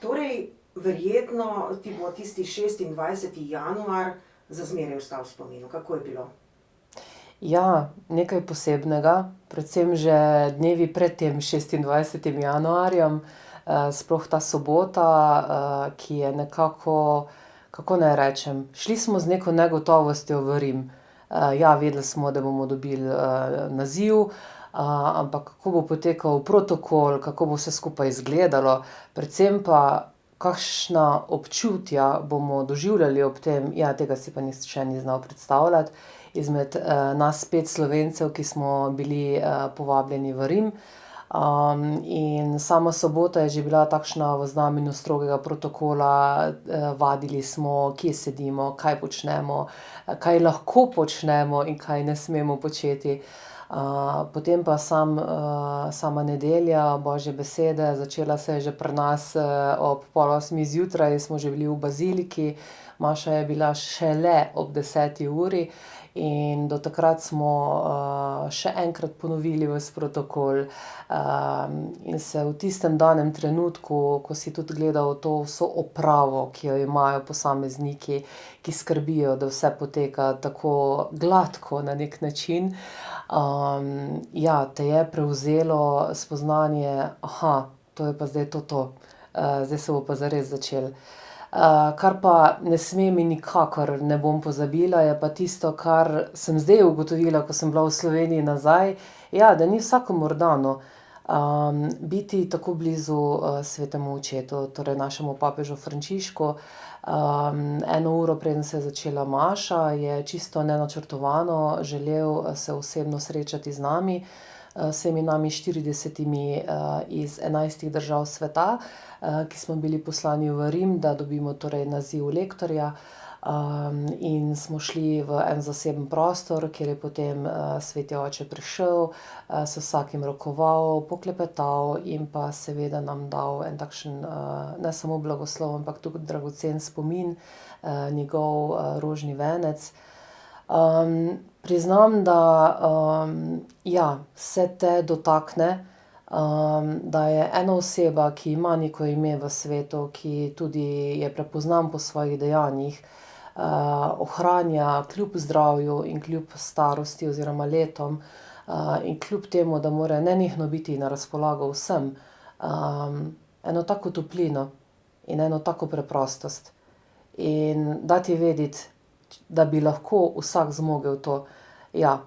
Torej, verjetno ti bo tisti 26. januar za zmeraj ostal v spominu. Kako je bilo? Ja, nekaj posebnega, predvsem že dnevi pred tem 26. januarjem, sploh ta sobota, ki je nekako, kako naj rečem, šli smo z neko negotovostjo v Rim. Ja, vedeli smo, da bomo dobili, naziv, ampak kako bo potekal protokol, kako bo vse skupaj izgledalo, predvsem pa, kakšna občutja bomo doživljali ob tem, ja, tega si pa nihče ni znal predstavljati. Izmed, nas 5 Slovencev, ki smo bili, povabljeni v Rim. In sama sobota je že bila takšna v znamenju strogega protokola, vadili smo, kje sedimo, kaj počnemo, kaj lahko počnemo in kaj ne smemo početi. Potem pa sama nedelja, božje besede, začela se je že pri nas, ob 7:30 zjutraj, smo že bili v baziliki, maša je bila šele ob 10. uri in do takrat smo, še enkrat ponovili ves protokol, in se v tistem danem trenutku, ko si tudi gledal to vso opravo, ki jo imajo posamezniki, ki skrbijo, da vse poteka tako gladko na neki način, ja, te je prevzelo spoznanje: to je pa zdaj to. Zdaj se bo pa zares začelo." Kar pa ne smem in nikakor ne bom pozabila, je pa tisto, kar sem zdaj ugotovila, ko sem bila v Sloveniji nazaj, ja, da ni vsakomur dano, biti tako blizu, svetemu očetu, torej našemu papežu Frančišku. 1 uro, preden se je začela maša, je čisto nenačrtovano želel se osebno srečati z nami, vsemi nami 40 iz 11 držav sveta, ki smo bili poslani v Rim, da dobimo torej naziv lektorja. In smo šli v en zaseben prostor, kjer je potem, sveti oče prišel, se vsakim rokoval, poklepetal in pa seveda nam dal en takšen, ne samo blagoslov, ampak tudi dragocen spomin, njegov, rožni venec. Priznam, da, ja, se te dotakne, da je ena oseba, ki ima neko ime v svetu, ki tudi je prepoznan po svojih dejanjih, ohranja kljub zdravju in kljub starosti oziroma letom, in kljub temu, da mora nenehno biti na razpolago vsem, eno tako toplino in eno tako preprostost. In dati vedeti, da bi lahko vsak zmogel to, ja,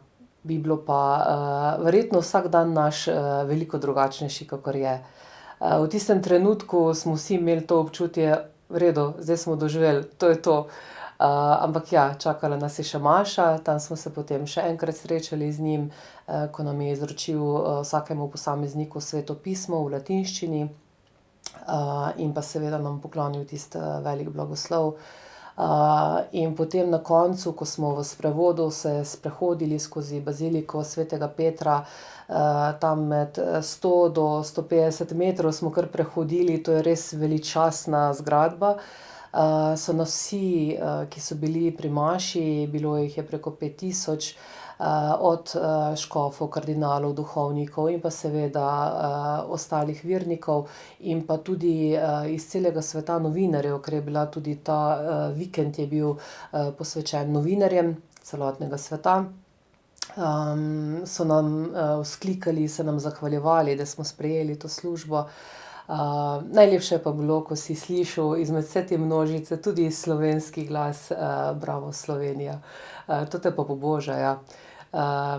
bi bilo pa, verjetno vsak dan naš, veliko drugačnejši, kakor je. V tistem trenutku smo vsi imeli to občutje: "V redu, zdaj smo doživeli, to je to." Ampak ja, čakala nas je še maša, tam smo se potem še enkrat srečali z njim, ko nam je izročil, vsakemu posamezniku Sveto pismo v latinščini, in pa seveda nam poklonil tisti, velik blagoslov. In potem na koncu, ko smo v sprevodu se sprehodili skozi baziliko svetega Petra, tam med, 100 do 150 metrov smo kar prehodili, to je res veličastna zgradba. So nas vsi, ki so bili pri maši, bilo jih je preko 5000, od, škofov, kardinalov, duhovnikov in pa seveda, ostalih vernikov in pa tudi, iz celega sveta novinarjev, ker je bila tudi ta, vikend je bil, posvečen novinarjem celotnega sveta. So nam, vzklikali, se nam zahvaljevali, da smo sprejeli to službo. Najlepše je pa bilo, ko si slišal izmed vse te množice tudi slovenski glas, Bravo, Slovenija. To te pa poboža, ja.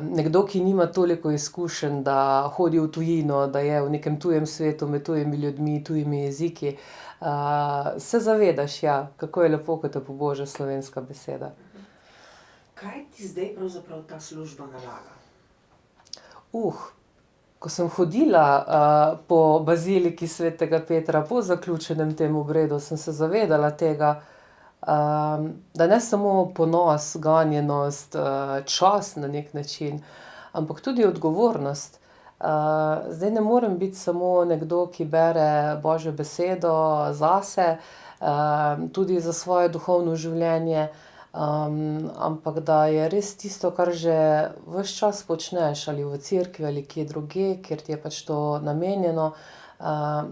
Nekdo, ki nima toliko izkušenj, da hodi v tujino, da je v nekem tujem svetu, med tujimi ljudmi, tujimi jeziki, se zavedaš, ja, kako je lepo, ko te poboža slovenska beseda. Kaj ti zdaj pravzaprav ta služba nalaga? Ko sem hodila, po baziliki svetega Petra po zaključenem tem obredu, sem se zavedala tega, da ne samo ponos, ganjenost, čast na neki način, ampak tudi odgovornost. Zdaj ne morem biti samo nekdo, ki bere božjo besedo zase, tudi za svoje duhovno življenje, ampak da je res tisto, kar že ves čas počneš, ali v cerkvi ali kje drugje, kjer ti je pač to namenjeno,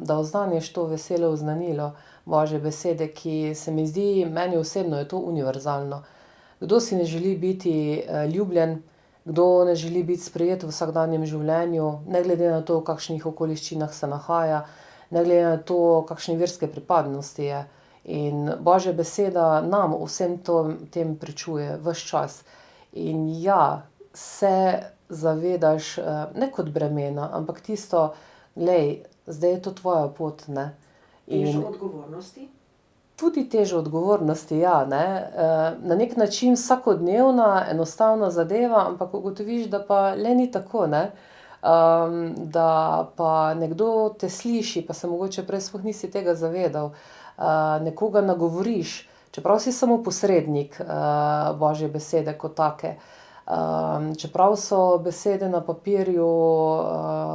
da oznaniš to veselo oznanilo Božje besede, ki se mi zdi, meni osebno je to univerzalno. Kdo si ne želi biti ljubljen, kdo ne želi biti sprejet v vsakdanjem življenju, ne glede na to, v kakšnih okoliščinah se nahaja, ne glede na to, kakšne verske pripadnosti je. In Božja beseda nam vsem tem pričuje ves čas. In ja, se zavedaš, ne kot bremena, ampak tisto, glej, zdaj je to tvoja pot, ne. Težo odgovornosti? Tudi težo odgovornosti, ja, ne. Na neki način vsakodnevna, enostavna zadeva, ampak ugotoviš, da pa le ni tako, ne. Da pa nekdo te sliši, pa se mogoče prej sploh nisi tega zavedal. Nekoga nagovoriš, čeprav si samo posrednik Božje besede kot take. Čeprav so besede na papirju,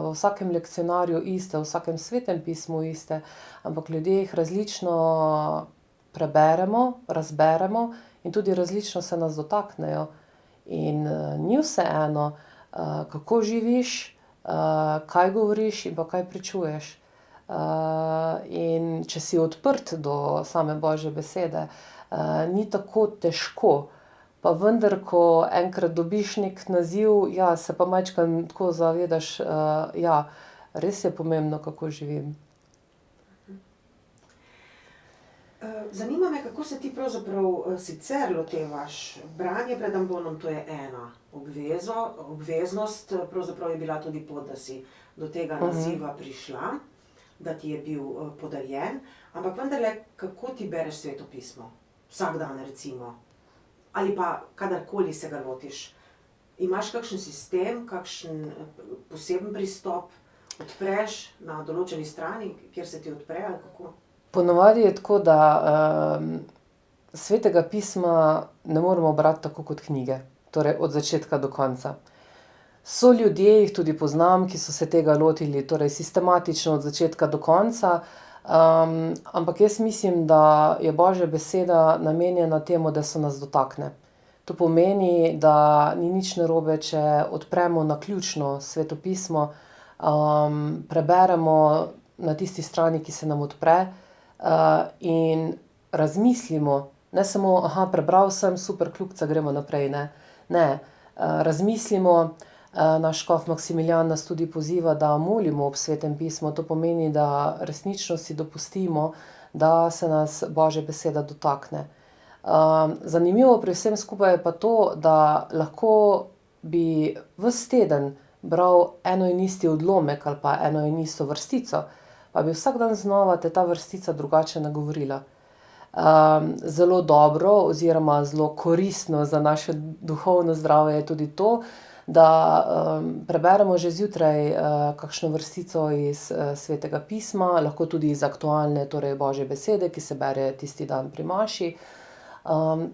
v vsakem lekcionarju iste, v vsakem svetem pismu iste, ampak ljudje jih različno preberemo, razberemo in tudi različno se nas dotaknejo. In ni vseeno, kako živiš, kaj govoriš in pa kaj pričuješ. In če si odprt do same Božje besede, ni tako težko. Pa vendar, ko enkrat dobiš neki naziv, ja, se pa majčkeno tako zavedaš, ja, res je pomembno, kako živim. Zanima me, kako se ti pravzaprav sicer lotevaš. Branje pred ambonom, to je ena obveznost, pravzaprav je bila tudi pot, da si do tega naziva prišla, da ti je bil podarjen. Ampak vendarle, kako ti bereš Sveto pismo? Vsak dan recimo. Ali pa kadarkoli se ga lotiš. Imaš kakšen sistem, kakšen poseben pristop? Odpreš na določeni strani, kjer se ti odpre ali kako? Ponavadi je tako, da Svetega pisma ne moremo brati tako kot knjige. Torej od začetka do konca. So ljudje, jih tudi poznam, ki so se tega lotili, torej sistematično od začetka do konca. Ampak jaz mislim, da je Božja beseda namenjena temu, da se nas dotakne. To pomeni, da ni nič narobe, če odpremo naključno Sveto pismo, preberemo na tisti strani, ki se nam odpre, in razmislimo, ne samo, prebral sem, super, kljukica, gremo naprej, ne. Ne, razmislimo, naš škof Maksimilijan nas tudi poziva, da molimo ob Svetem pismu, to pomeni, da resnično si dopustimo, da se nas Božja beseda dotakne. Zanimivo pri vsem skupaj je pa to, da lahko bi ves teden bral eno in isti odlomek ali pa eno in isto vrstico, pa bi vsak dan znova te ta vrstica drugače nagovorila. Zelo dobro oziroma zelo koristno za naše duhovno zdravje je tudi to, da preberemo že zjutraj kakšno vrstico iz Svetega pisma, lahko tudi iz aktualne, torej Božje besede, ki se bere tisti dan pri maši.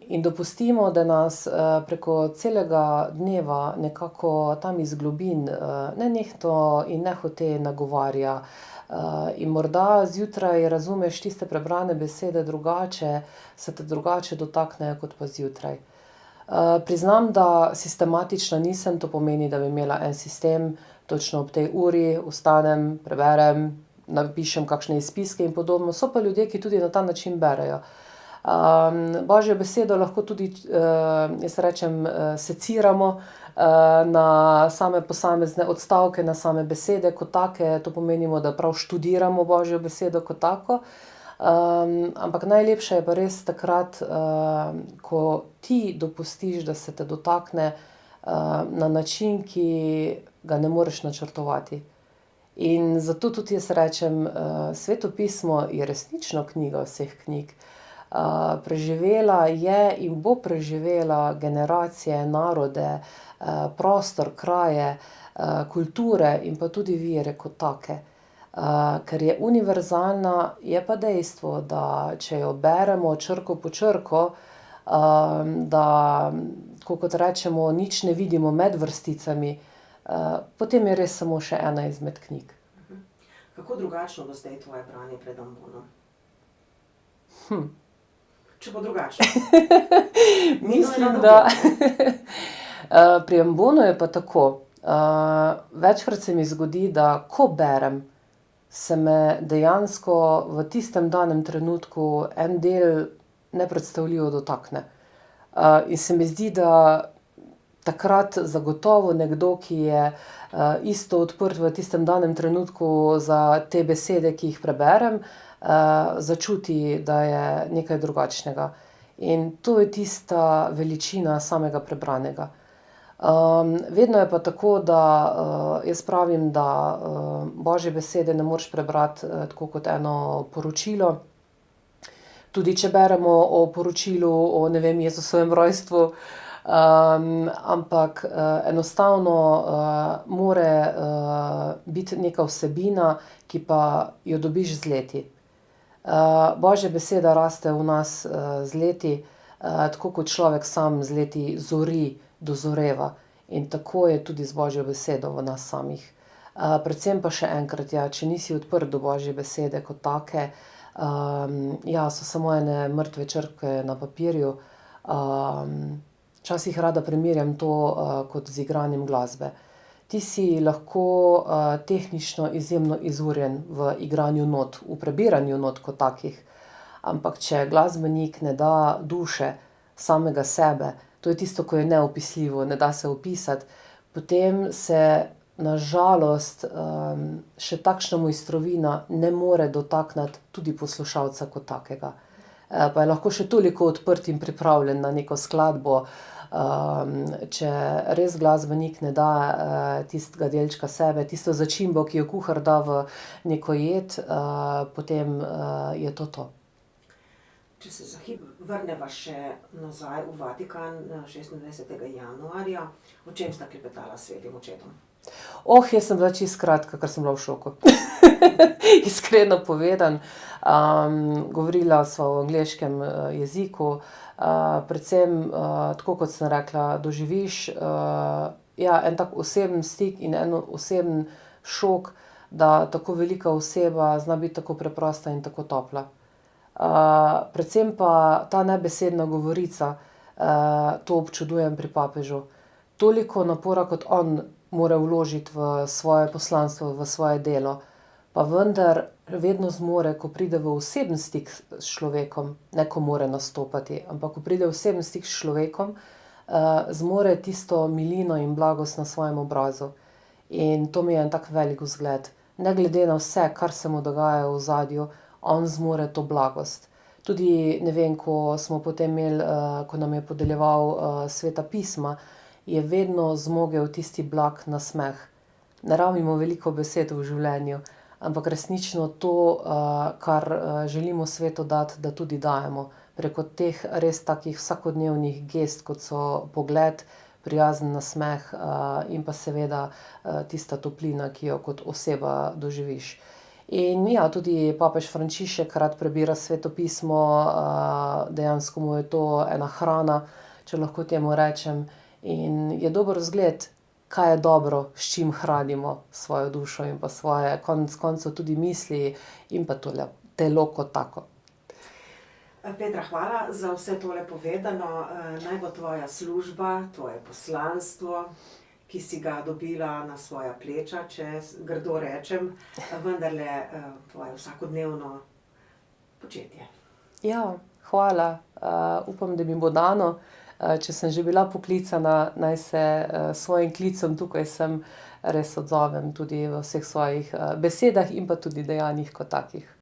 In dopustimo, da nas preko celega dneva nekako tam iz globin nenehno in nehote nagovarja. In morda zjutraj razumeš tiste prebrane besede drugače, se te drugače dotaknejo kot pa zjutraj. Priznam, da sistematična nisem, to pomeni, da bi imela en sistem, točno ob tej uri vstanem, preberem, napišem kakšne izpiske in podobno. So pa ljudje, ki tudi na ta način berejo. Božjo besedo lahko tudi, jaz rečem, seciramo na same posamezne odstavke, na same besede kot take, to pomenimo, da prav študiramo Božjo besedo kot tako. Ampak najlepše je pa res takrat, ko ti dopustiš, da se te dotakne na način, ki ga ne moreš načrtovati. In zato tudi jaz rečem, Sveto pismo je resnično knjiga vseh knjig. Preživela je in bo preživela generacije, narode, prostor, kraje, kulture in pa tudi vere kot take. Ker je univerzalna, je pa dejstvo, da če jo beremo črko po črko, da, tako kot rečemo, nič ne vidimo med vrsticami, potem je res samo še ena izmed knjig. Kako drugačno bo zdaj tvoje branje pred ambonom? Če bo drugačno. Mislim, da pri ambonu je pa tako. Večkrat se mi zgodi, da ko berem, se me dejansko v tistem danem trenutku en del nepredstavljivo dotakne. In se mi zdi, da takrat zagotovo nekdo, ki je isto odprt v tistem danem trenutku za te besede, ki jih preberem, začuti, da je nekaj drugačnega. In to je tista veličina samega prebranega. Vedno je pa tako, da jaz pravim, da božje besede ne moreš prebrati tako kot eno poročilo. Tudi če beremo o poročilu o, ne vem, Jezusovem rojstvu, ampak enostavno more biti neka vsebina, ki pa jo dobiš z leti. Božja beseda raste v nas z leti, tako kot človek sam z leti zori, dozoreva. In tako je tudi z božjo besedo v nas samih. Predvsem pa še enkrat, ja, če nisi odprt do božje besede kot take, ja, so samo ene mrtve črke na papirju. Včasih rada primerjam to kot z igranjem glasbe. Ti si lahko tehnično izjemno izurjen v igranju not, v prebiranju not kot takih. Ampak če glasbenik ne da duše, samega sebe, to je tisto, ko je neopisljivo, ne da se opisati, potem se na žalost še takšna mojstrovina ne more dotakniti tudi poslušalca kot takega. Pa je lahko še toliko odprt in pripravljen na neko skladbo, če res glasbenik ne da tistega delčka sebe, tisto začimbo, ki jo kuhar da v neko jed, potem je to to. Če se za hip vrneva še nazaj v Vatikan 26. januarja, o čem sta klepetala s svetim očetom? Jaz sem bila čisto kratka, ker sem bila v šoku. Iskreno povedano. Govorila sva v angleškem jeziku, predvsem, tako kot sem rekla, doživiš ja, en tak oseben stik in en oseben šok, da tako velika oseba zna biti tako preprosta in tako topla. Predvsem pa ta nebesedna govorica, to občudujem pri papežu. Toliko napora, kot on mora vložiti v svoje poslanstvo, v svoje delo, pa vendar vedno zmore, ko pride v oseben stik s človekom, ne ko more nastopati, ampak ko pride v oseben stik s človekom, zmore tisto milino in blagost na svojem obrazu. In to mi je en tak velik vzgled. Ne glede na vse, kar se mu dogaja v ozadju, on zmore to blagost. Tudi, ne vem, ko smo potem imeli, ko nam je podeljeval sveta pisma, je vedno zmogel tisti blag nasmeh. Ne rabimo veliko besed v življenju, ampak resnično to, kar želimo svetu dati, da tudi dajemo. Preko teh res takih vsakodnevnih gest, kot so pogled, prijazen nasmeh in pa seveda tista toplina, ki jo kot oseba doživiš. In ja, tudi papež Frančišek rad prebira sveto pismo, dejansko mu je to ena hrana, če lahko temu rečem. In je dober vzgled, kaj je dobro, s čim hranimo svojo dušo in pa svoje konec koncev tudi misli in pa telo kot tako. Petra, hvala za vse tole povedano. Naj bo tvoja služba, tvoje poslanstvo, ki si ga dobila na svoja pleča, če grdo rečem, vendarle tvoje vsakodnevno početje. Ja, hvala. Upam, da mi bo dano. Če sem že bila poklicana, naj se svojim klicem tukaj sem res odzovem tudi v vseh svojih besedah in pa tudi dejanjih kot takih.